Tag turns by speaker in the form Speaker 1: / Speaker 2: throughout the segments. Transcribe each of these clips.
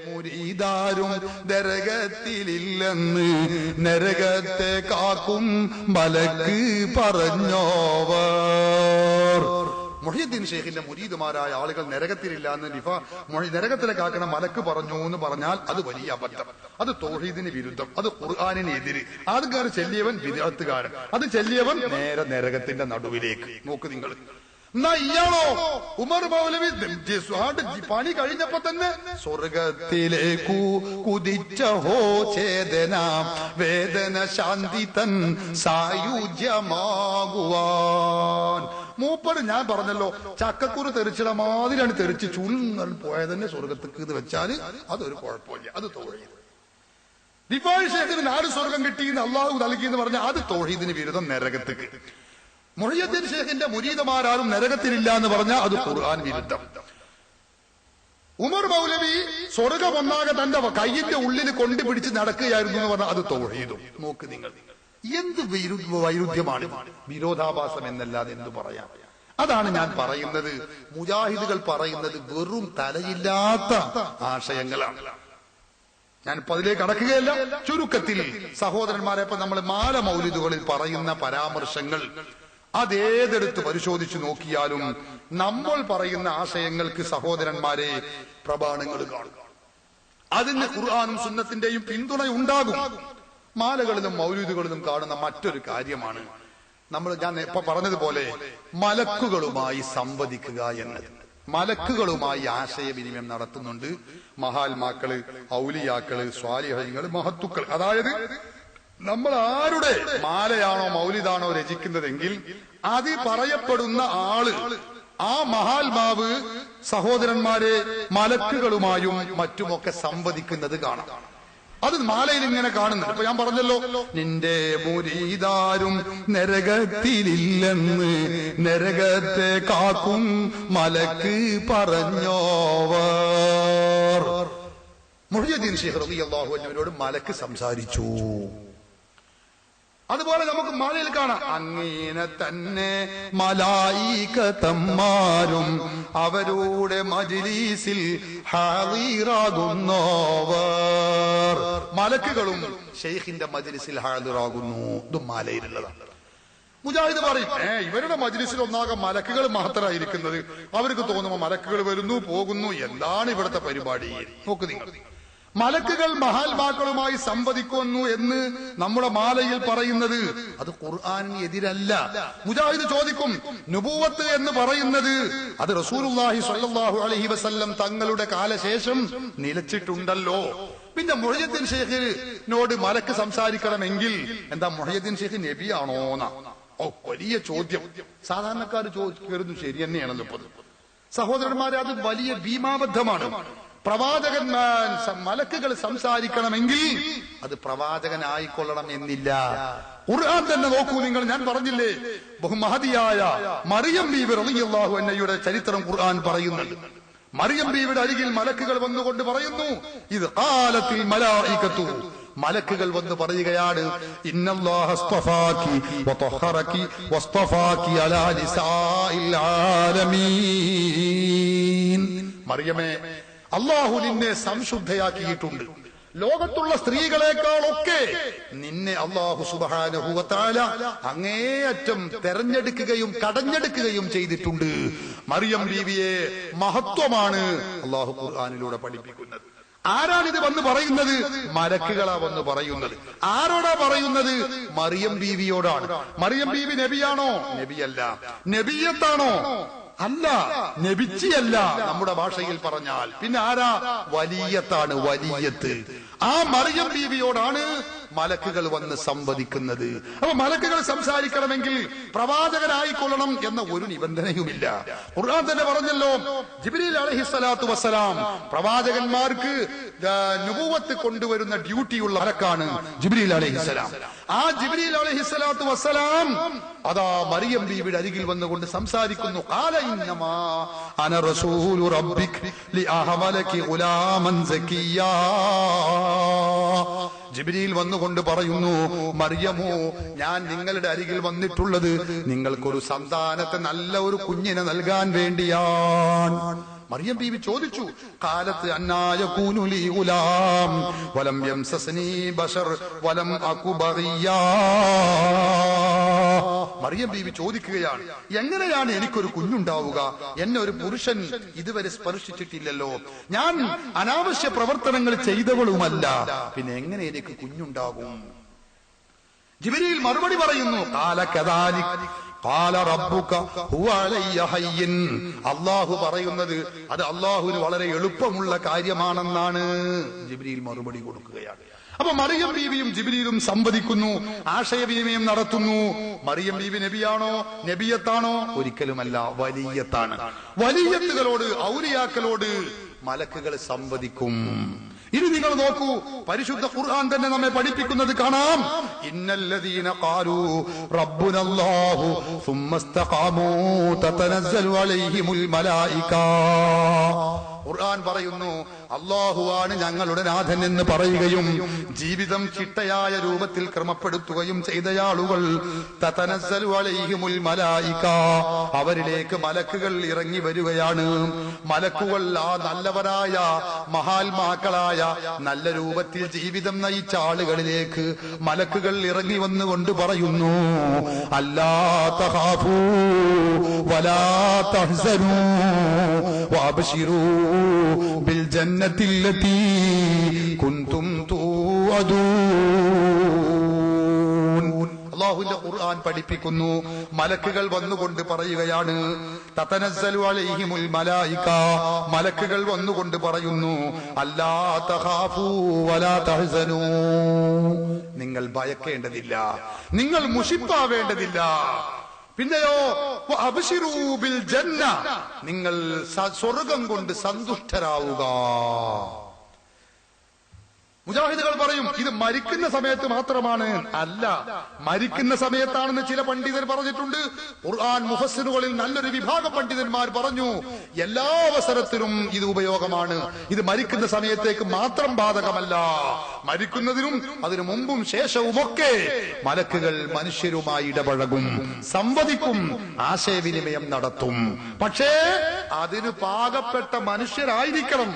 Speaker 1: മുരീദാരും നരകത്തിലില്ലെന്ന് നരകത്തെ കാക്കും മലക്ക് പറഞ്ഞോവർ. മുഹ്യിദ്ദീൻ ഷെയ്ഖിന്റെ മുരീദുമാരായ ആളുകൾ നരകത്തിലില്ല എന്ന് നരകത്തിലെ കാക്കണ മലക്ക് പറഞ്ഞു എന്ന് പറഞ്ഞാൽ അത് വലിയ അബദ്ധം. അത് തൗഹീദിന് വിരുദ്ധം, അത് ഖുർആനിന് എതിര്. ആദ്യക്കാർ ചെല്ലിയവൻ വിദഅത്തുകാരൻ, അത് ചെല്ലിയവൻ നേരെ നരകത്തിന്റെ നടുവിലേക്ക്. നോക്ക് നിങ്ങൾ. എന്നാ ഇയാളോ ഉമർ മൗലവി പണി കഴിഞ്ഞപ്പോ തന്നെ സ്വർഗത്തിലേക്കു കുതിച്ചഹോ ചേതന വേദന ശാന്തി തൻ സായുജ്യമാകുവാൻ. മൂപ്പർ ഞാൻ പറഞ്ഞല്ലോ ചക്കക്കുരു തെറിച്ചിട മാതിരിയാണ് തെറിച്ച് ചുരുങ്ങൽ പോയതന്നെ സ്വർഗത്തേക്ക് എന്ന് വെച്ചാല് അതൊരു കുഴപ്പമില്ല, അത് തൗഹീദ്. റിഫായി ഷേഖിന് 4 സ്വർഗം കിട്ടിയെന്ന് അള്ളാഹു നൽകി എന്ന് പറഞ്ഞാൽ അത് തൗഹീദിന് വിരുദ്ധം, നരകത്തേക്ക്. മുഹ്യിദ്ദീൻ ഷേഖിന്റെ മുരീദമാരാരും നരകത്തിലില്ല എന്ന് പറഞ്ഞാൽ അത് ഖുർആൻ വിരുദ്ധം. ഉമർ മൗലവി സ്വർഗം ഒന്നാകെ തന്റെ കയ്യിന്റെ ഉള്ളിൽ കൊണ്ടുപിടിച്ച് നടക്കുകയായിരുന്നു എന്ന് പറഞ്ഞാൽ അത് തൗഹീദും. നോക്ക് നിങ്ങൾ, എന്ത് വൈരുദ്ധ്യമാണ്, വിരോധാഭാസം എന്നല്ലാതെ എന്ത് പറയാം. അതാണ് ഞാൻ പറയുന്നത്. മുജാഹിദുകൾ പറയുന്നത് വെറും തലയില്ലാത്ത ആശയങ്ങളാണ്. ഞാനിപ്പോ അതിലേക്ക് കടക്കുകയല്ല. ചുരുക്കത്തിൽ സഹോദരന്മാരെ, ഇപ്പൊ നമ്മൾ മാല മൗലിദുകളിൽ പറയുന്ന പരാമർശങ്ങൾ അതേതെടുത്ത് പരിശോധിച്ചു നോക്കിയാലും നമ്മൾ പറയുന്ന ആശയങ്ങൾക്ക് സഹോദരന്മാരെ പ്രമാണങ്ങൾ കാണും. അതിന് ഖുർആനും സുന്നത്തിന്റെയും പിന്തുണ ഉണ്ടാകും. മാലകളിലും മൗലൂദുകളിലും കാണുന്ന മറ്റൊരു കാര്യമാണ് ഞാൻ ഇപ്പൊ പറഞ്ഞതുപോലെ മലക്കുകളുമായി സംവദിക്കുക എന്നത്. മലക്കുകളുമായി ആശയവിനിമയം നടത്തുന്നുണ്ട് മഹാത്മാക്കള്, ഔലിയാക്കള്, സ്വാലിഹീങ്ങൾ, മഹത്തുക്കൾ. അതായത് നമ്മൾ ആരുടെ മാലയാണോ മൗലിദാണോ രചിക്കുന്നതെങ്കിൽ അത് പറയപ്പെടുന്ന ആള്, ആ മഹാത്മാവ് സഹോദരന്മാരെ മലക്കുകളുമായും മറ്റുമൊക്കെ സംവദിക്കുന്നത് കാണാം. അത് മാലയിൽ ഇങ്ങനെ കാണുന്നുണ്ട്. ഇപ്പൊ ഞാൻ പറഞ്ഞല്ലോ, നിന്റെ മുരീദാരും നരകത്തിലില്ലെന്ന് നരകത്തെ കാക്കും മലക്ക് പറഞ്ഞോവർ. മുഹ്യിദ്ദീൻ ഷെയ്ഖ് റളിയല്ലാഹു അൻഹുവിനോട് മലക്ക് സംസാരിച്ചു. അതുപോലെ നമുക്ക് മാലയിൽ കാണാം, അങ്ങനെ തന്നെ മലായികതന്മാരും അവരുടെ മജ്‌ലിസിൽ ഹാളിറാകുന്നവർ. മലക്കുകളും ഷെയ്ഖിന്റെ മജ്‌ലിസിൽ ഹാളിറാകുന്നു. ഇതും മാലയിലുള്ളതാണ്. മുജാഹിദ് പറയും, ഇവരുടെ മജ്‌ലിസിൽ ഒന്നാകെ മലക്കുകൾ മാത്രമായിരിക്കുന്നത്. അവർക്ക് തോന്നുമ്പോ മലക്കുകൾ വരുന്നു പോകുന്നു, എന്താണ് ഇവിടുത്തെ പരിപാടി? നോക്ക് നിങ്ങൾ, മലക്കുകൾ മഹാത്മാക്കളുമായി സംവദിക്കുന്നു എന്ന് നമ്മുടെ മാലയിൽ പറയുന്നത് അത് ഖുർആനിന് എതിരല്ല. മുജാഹിദ് ചോദിക്കും, നുബുവത്ത് എന്ന് പറയുന്നത് അത് റസൂലുള്ളാഹി സ്വല്ലല്ലാഹു അലൈഹി വസല്ലം തങ്ങളുടെ കാലശേഷം നിലച്ചിട്ടുണ്ടല്ലോ. പിന്നെ മുഹ്യിദ്ദീൻ ഷെയ്ഖിനോട് മലക്ക് സംസാരിക്കണമെങ്കിൽ എന്താ മുഹ്യിദ്ദീൻ ഷെയ്ഖ് നബിയാണോന്നാ? വലിയ ചോദ്യം. സാധാരണക്കാർ ചോദിക്കരുത്, ശരി തന്നെയാണല്ലോ. സഹോദരന്മാരെ, അത് വലിയ ഭീമാബദ്ധമാണ്. പ്രവാചകന്മാർ മലക്കുകൾ സംസാരിക്കണമെങ്കിൽ അത് പ്രവാചകനായിക്കൊള്ളണം എന്നില്ല. ഖുർആൻ തന്നെ നോക്കൂ നിങ്ങൾ. ഞാൻ പറഞ്ഞില്ലേ, ബഹുമഹതിയായ മറിയം ബീവി റളിയല്ലാഹു അൻഹയുടെ ചരിത്രം ഖുർആൻ പറയുന്നുണ്ട്. മറിയം ബീവിയുടെ അരികിൽ മലക്കുകൾ വന്നുകൊണ്ട് പറയുന്നു, ഇത് ഖാലത്തിൽ മലായികത്തു, മലക്കുകൾ വന്ന് പറയുകയാണ്, ഇന്നല്ലാഹ അസ്തഫാകി വതഹറകി വസ്തഫാകി അലാ നിസാഇൽ ആലമീൻ. മറിയമേ, അല്ലാഹു നിന്നെ സംശുദ്ധയാക്കിയിട്ടുണ്ട്. ലോകത്തുള്ള സ്ത്രീകളെക്കാളൊക്കെ നിന്നെ അല്ലാഹു സുബ്ഹാനഹു വ തആല അങ്ങേയറ്റം തെരഞ്ഞെടുക്കുകയും കടഞ്ഞെടുക്കുകയും ചെയ്തിട്ടുണ്ട്. മറിയം ബീവിയെ മഹത്വമാണ് അല്ലാഹു ഖുർആനിലൂടെ പഠിപ്പിക്കുന്നത്. ആരാണിത് വന്ന് പറയുന്നത്? മലക്കുകളാ വന്ന് പറയുന്നത്. ആരോടാ പറയുന്നത്? മറിയം ബീവിയോടാണ്. മറിയം ബീവി നബിയാണോ? നബിയല്ല. നബിയത്താണോ? അല്ല. നബിച്ചിയല്ല നമ്മുടെ ഭാഷയിൽ പറഞ്ഞാൽ. പിന്നെ ആരാ? വലിയത്താണ്, വലിയത്ത്. ആ മറിയം ബീവിയോടാണ് മലക്കുകൾ വന്ന് സംവദിക്കുന്നത്. അപ്പൊ മലക്കുകൾ സംസാരിക്കണമെങ്കിൽ പ്രവാചകനായിക്കൊള്ളണം എന്ന ഒരു നിബന്ധനയുമില്ല. ഖുർആൻ തന്നെ പറഞ്ഞല്ലോ, ജിബ്രീൽ അലൈഹിസ്സലാത്തു വസ്സലാം പ്രവാചകന്മാർക്ക് നുബുവത്ത് കൊണ്ടുവരുന്ന ഡ്യൂട്ടിയുള്ള മലക്കാണ് ജിബ്രീൽ അലൈഹിസ്സലാം. ആ ജിബ്രീൽ അലൈഹിസ്സലാത്തു വസ്സലാം അതാ മറിയം ബീവിയുടെ അരികിൽ വന്നുകൊണ്ട് സംസാരിക്കുന്നു. ഖാല ഇന്നമാ അന റസൂലു റബ്ബിക് ലിഅഹ്മലകി ഗുലാമൻ സക്കിയ്യാ. ജിബ്രീൽ വന്നുകൊണ്ട് പറയുന്നു, മറിയമോ, ഞാൻ നിങ്ങളുടെ അരികിൽ വന്നിട്ടുള്ളത് നിങ്ങൾക്കൊരു സന്താനത്തെ, നല്ല ഒരു കുഞ്ഞിനെ നൽകാൻ വേണ്ടിയാണ്. മറിയം ബീവി ചോദിച്ചു, ഖാലത്ത് അന്നാ യകൂനു ലീ ഗുലാം വലം യംസസ്നി ബശർ വലം അകു ബഗിയാ. മറിയം ബീവി ചോദിക്കുകയാണ്, എങ്ങനെയാണ് എനിക്കൊരു കുഞ്ഞുണ്ടാവുക? എന്നെ ഒരു പുരുഷൻ ഇതുവരെ സ്പർശിച്ചിട്ടില്ലല്ലോ, ഞാൻ അനാവശ്യ പ്രവർത്തനങ്ങൾ ചെയ്തവളുമല്ല, പിന്നെ എങ്ങനെ എനിക്ക് കുഞ്ഞുണ്ടാകും? ജിബ്രീൽ മറുപടി പറയുന്നു, ഖാല കദാലിക് ഖാല റബ്ബുക ഹുവ അലയ്യ ഹയ്യിൻ. അല്ലാഹു പറയുന്നത് അത് അല്ലാഹുവിന് വളരെ എളുപ്പമുള്ള കാര്യമാണെന്നാണ് ജിബ്രീൽ മറുപടി കൊടുക്കുകയാണ്. അപ്പൊ മറിയം ബീവിയും ജിബ്രീലും സംവദിക്കുന്നു, ആശയവിനിമയം നടത്തുന്നു. മറിയം ബീവി നബിയാണോ, നബിയത്താണോ? ഒരിക്കലുമല്ല, വലിയത്താണ്. വലിയത്തുകളോട്, ഔലിയാക്കളോട് മലക്കുകൾ സംവദിക്കും. ഇനി നിങ്ങൾ നോക്കൂ, പരിശുദ്ധ ഖുർആൻ തന്നെ നമ്മെ പഠിപ്പിക്കുന്നത് കാണാം. ഇന്നല്ലദീന ഖാലൂ റബ്ബുനല്ലാഹു സുമ്മ ഇസ്തഖാമൂ തതനസ്സലു അലൈഹിമുൽ മലായിക. ഖുർആൻ പറയുന്നു, അല്ലാഹുവാണ് ഞങ്ങളുടെ നാഥൻ എന്ന് പറയുകയും ജീവിതം ചിട്ടയായ രൂപത്തിൽ ക്രമപ്പെടുത്തുകയും ചെയ്തയാളുകൾ തതനസ്സലു അലൈഹിമുൽ മലായിക, അവരിലേക്ക് മലക്കുകൾ ഇറങ്ങി വരികയാണ്. മലക്കുകൾ ആ നല്ലവരായ മഹാത്മാക്കളായ നല്ല രൂപത്തിൽ ജീവിതം നയിച്ച ആളുകളിലേക്ക് മലക്കുകൾ ഇറങ്ങി വന്നുകൊണ്ട് പറയുന്നു, അല്ലാ തഖാഫൂ വലാ തഹ്സനൂ വഅബ്ശിറൂ ബിൽ ജന്നത്തില്ലതീ കുൻതും തുഅദൂൻ. അല്ലാഹുവിന്റെ ഖുർആൻ പഠിപ്പിക്കുന്നു, മലക്കുകൾ വന്നുകൊണ്ട് പറയുകയാണ്, തതനസ്സലു അലൈഹിമുൽ മലായിക, മലക്കുകൾ വന്നുകൊണ്ട് പറയുന്നു, അല്ലാ തഖാഫൂ വലാ തഹ്സനൂ, നിങ്ങൾ ഭയക്കേണ്ടതില്ല, നിങ്ങൾ മുഷിപ്പാവേണ്ടതില്ല. പിന്നെയോ വഅബ്ശിറൂ ബിൽ ജന്ന, നിങ്ങൾ സ്വർഗ്ഗം കൊണ്ട് സന്തുഷ്ടരാവുക. മുജാഹിദുകൾ പറയും ഇത് മരിക്കുന്ന സമയത്ത് മാത്രമാണ്. അല്ല, മരിക്കുന്ന സമയത്താണെന്ന് ചില പണ്ഡിതർ പറഞ്ഞിട്ടുണ്ട്. ഖുർആൻ മുഫസ്സിറുകളിൽ നല്ലൊരു വിഭാഗം പണ്ഡിതന്മാർ പറഞ്ഞു എല്ലാ അവസരത്തിലും ഇത് ഉപയോഗമാണ്. ഇത് മരിക്കുന്ന സമയത്തേക്ക് മാത്രം ബാധകമല്ല, മരിക്കുന്നതിനും അതിനു മുമ്പും ശേഷവുമൊക്കെ മലക്കുകൾ മനുഷ്യരുമായി ഇടപഴകും, സംവദിക്കും, ആശയവിനിമയം നടത്തും. പക്ഷേ അതിന് പാകപ്പെട്ട മനുഷ്യരായിരിക്കണം,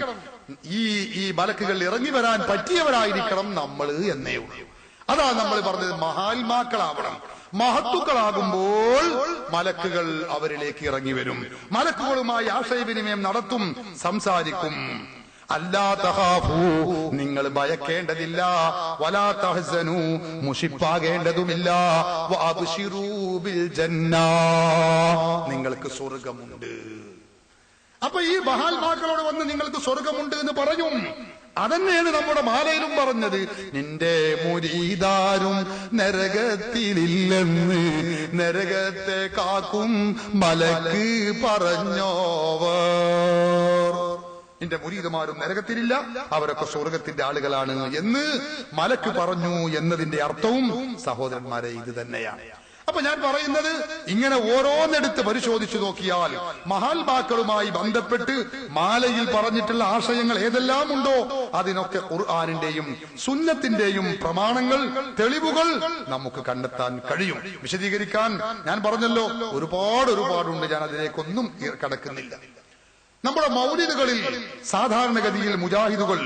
Speaker 1: ഈ മലക്കുകൾ ഇറങ്ങി വരാൻ പറ്റിയവരായിരിക്കണം നമ്മൾ എന്നേ ഉള്ളൂ. അതാണ് നമ്മൾ പറഞ്ഞത്, മഹാത്മാക്കളാവണം. മഹത്തുക്കളാകുമ്പോൾ മലക്കുകൾ അവരിലേക്ക് ഇറങ്ങി വരും, മലക്കുകളുമായി ആശയവിനിമയം നടത്തും, സംസാരിക്കും. അല്ലാ തഖാഫൂ, നിങ്ങൾ ഭയക്കേണ്ടതില്ല, വലാ തഹ്സനൂ, മുഷിപ്പാകേണ്ടതുമില്ല, വഅബ്ശിറൂ ബിൽ ജന്ന, നിങ്ങൾക്ക് സ്വർഗ്ഗമുണ്ട്. അപ്പൊ ഈ മഹാത്മാക്കളോട് വന്ന് നിങ്ങൾക്ക് സ്വർഗമുണ്ട് എന്ന് പറയും. അതന്നെയാണ് നമ്മുടെ മാലയിലും പറഞ്ഞത്, നിന്റെ മുരീദാരും നരകത്തിലില്ലെന്ന് നരകത്തെ കാക്കും മലക്ക് പറഞ്ഞോവർ. നിന്റെ മുരീദുമാരും നരകത്തിലില്ല, അവരൊക്കെ സ്വർഗത്തിന്റെ ആളുകളാണ് എന്ന് മലക്ക് പറഞ്ഞു എന്നതിന്റെ അർത്ഥവും സഹോദരന്മാരെ ഇത് തന്നെയാണ്. അപ്പൊ ഞാൻ പറയുന്നത്, ഇങ്ങനെ ഓരോന്നെടുത്ത് പരിശോധിച്ചു നോക്കിയാൽ മഹാത്മാക്കളുമായി ബന്ധപ്പെട്ട് മാലയിൽ പറഞ്ഞിട്ടുള്ള ആശയങ്ങൾ ഏതെല്ലാം ഉണ്ടോ അതിനൊക്കെ ഖുർആനിന്റെയും സുന്നത്തിന്റെയും പ്രമാണങ്ങൾ, തെളിവുകൾ നമുക്ക് കണ്ടെത്താൻ കഴിയും. വിശദീകരിക്കാൻ ഞാൻ പറഞ്ഞല്ലോ, ഒരുപാടുണ്ട്, ഞാൻ അതിലേക്കൊന്നും കടക്കുന്നില്ല. നമ്മുടെ മൗലിദുകളിൽ സാധാരണഗതിയിൽ മുജാഹിദുകൾ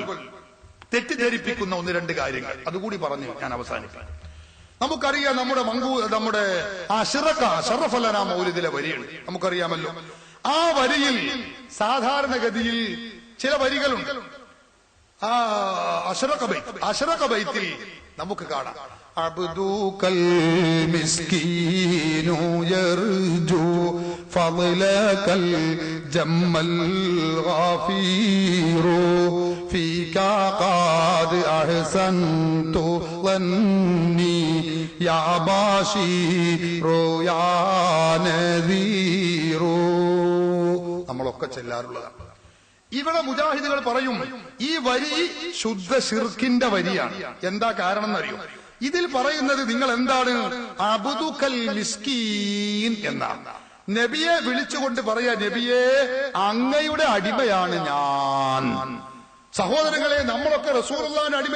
Speaker 1: തെറ്റിദ്ധരിപ്പിക്കുന്ന ഒന്ന് രണ്ട് കാര്യങ്ങൾ അതുകൂടി പറഞ്ഞു ഞാൻ അവസാനിപ്പിക്കും. നമുക്കറിയാം, നമ്മുടെ ഷറഫലന മൗലിദിലെ വരിയുണ്ട്, നമുക്കറിയാമല്ലോ. ആ വരിയിൽ സാധാരണഗതിയിൽ ചില വരികളുണ്ട്. ആ അശ്റഖ ബൈത്തിൽ നമുക്ക് കാണാം, അബ്ദുകൽ മിസ്കീനു യർജു ഫളലകൽ ജമ്മൽ ഗാഫീറു ഫീകാ ഖാദ് അഹ്സൻതു ളന്നി യാ ബാശീറു യാ നദീറു. നമ്മളൊക്കെ ചെല്ലാറുള്ളതാണ്. ഇവിടെ മുജാഹിദുകൾ പറയും ഈ വരി ശുദ്ധ ശിർക്കിന്റെ വരിയാണ്. എന്താ കാരണം എന്നറിയോ? ഇതിൽ പറയുന്നത് നിങ്ങൾ എന്താണ്, അബ്ദുകൽ മിസ്കീൻ എന്നാണ്. നബിയെ വിളിച്ചുകൊണ്ട് പറയാ, നബിയെ അങ്ങയുടെ അടിമയാണ് ഞാൻ. സഹോദരങ്ങളെ, നമ്മളൊക്കെ റസൂലുള്ളാഹിന്റെ അടിമ